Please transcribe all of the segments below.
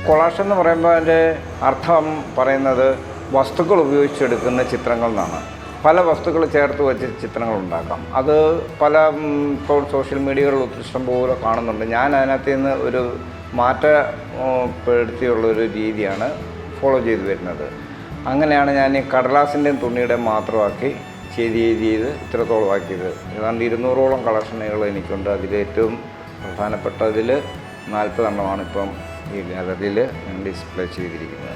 Collage എന്ന് പറയുമ്പോൾ അതിൻ്റെ അർത്ഥം പറയുന്നത് വസ്തുക്കൾ ഉപയോഗിച്ചെടുക്കുന്ന ചിത്രങ്ങൾ എന്നാണ്. പല വസ്തുക്കൾ ചേർത്ത് വെച്ച് ചിത്രങ്ങൾ ഉണ്ടാക്കാം. അത് പല ഇപ്പോൾ സോഷ്യൽ മീഡിയകളിൽ ഇഷ്ടം പോലെ കാണുന്നുണ്ട്. ഞാൻ അതിനകത്ത് നിന്ന് ഒരു മാറ്റപ്പെടുത്തിയുള്ളൊരു രീതിയാണ് ഫോളോ ചെയ്തു വരുന്നത്. അങ്ങനെയാണ് ഞാൻ ഈ കടലാസിൻ്റെയും തുണിയുടെയും മാത്രമാക്കി ചെയ്ത് ഇത്രത്തോളം ആക്കിയത്. ഏതാണ്ട് 200ഓളം കളക്ഷനുകൾ എനിക്കുണ്ട്. അതിലേറ്റവും പ്രധാനപ്പെട്ടതിൽ 40 എണ്ണമാണ് ഇപ്പം ഈ ഗാലറിയിൽ ഞാൻ ഡിസ്പ്ലേ ചെയ്തിരിക്കുന്നത്.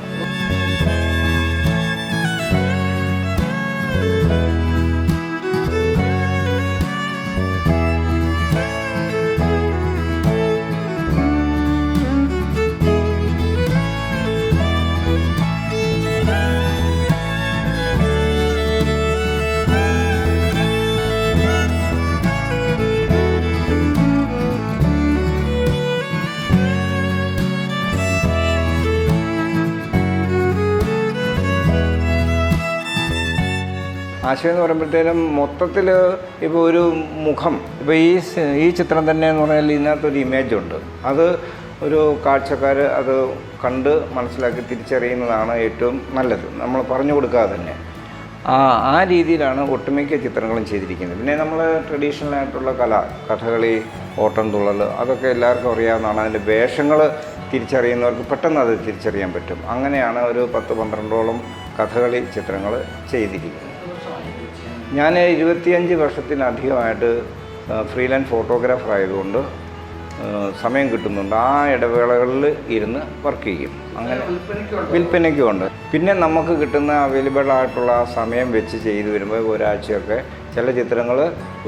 ആശയം എന്ന് പറയുമ്പോഴത്തേനും മൊത്തത്തിൽ ഇപ്പോൾ ഒരു മുഖം, ഇപ്പോൾ ഈ ചിത്രം തന്നെ എന്ന് പറഞ്ഞാൽ ഇതിനകത്തൊരു ഇമേജുണ്ട്. അത് ഒരു കാഴ്ചക്കാർ അത് കണ്ട് മനസ്സിലാക്കി തിരിച്ചറിയുന്നതാണ് ഏറ്റവും നല്ലത്, നമ്മൾ പറഞ്ഞു കൊടുക്കാതെ തന്നെ. ആ രീതിയിലാണ് ഒട്ടുമിക്ക ചിത്രങ്ങളും ചെയ്തിരിക്കുന്നത്. പിന്നെ നമ്മൾ ട്രഡീഷണലായിട്ടുള്ള കഥകളി, ഓട്ടംതുള്ളൽ, അതൊക്കെ എല്ലാവർക്കും അറിയാവുന്നതാണ്. അതിൻ്റെ വേഷങ്ങൾ തിരിച്ചറിയുന്നവർക്ക് പെട്ടെന്ന് അത് തിരിച്ചറിയാൻ പറ്റും. അങ്ങനെയാണ് ഒരു 10-12ഓളം കഥകളി ചിത്രങ്ങൾ ചെയ്തിരിക്കുന്നത്. ഞാൻ 25 വർഷത്തിലധികമായിട്ട് ഫ്രീലാൻസ് ഫോട്ടോഗ്രാഫർ ആയതുകൊണ്ട് സമയം കിട്ടുന്നുണ്ട്. ആ ഇടവേളകളിൽ ഇരുന്ന് വർക്ക് ചെയ്യും. അങ്ങനെ വിൽപ്പനയ്ക്കുമുണ്ട്. പിന്നെ നമുക്ക് കിട്ടുന്ന അവൈലബിൾ ആയിട്ടുള്ള സമയം വെച്ച് ചെയ്തു വരുമ്പോൾ ഒരാഴ്ചയൊക്കെ ചില ചിത്രങ്ങൾ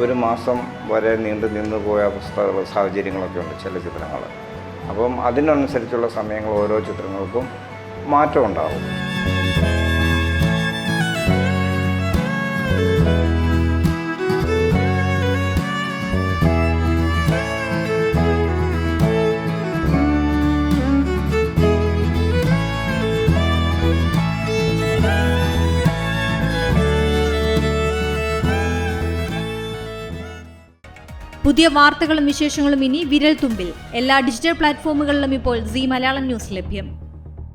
1 മാസം വരെ നിന്ന് പോയ സാഹചര്യങ്ങളൊക്കെ ഉണ്ട് ചില ചിത്രങ്ങൾ. അപ്പം അതിനനുസരിച്ചുള്ള സമയങ്ങൾ ഓരോ ചിത്രങ്ങൾക്കും മാറ്റം ഉണ്ടാവും. പുതിയ വാർത്തകളും വിശേഷങ്ങളും ഇനി വിരൽ തുമ്പിൽ. എല്ലാ ഡിജിറ്റൽ പ്ലാറ്റ്ഫോമുകളിലും ഇപ്പോൾ സീ മലയാളം ന്യൂസ് ലഭ്യം.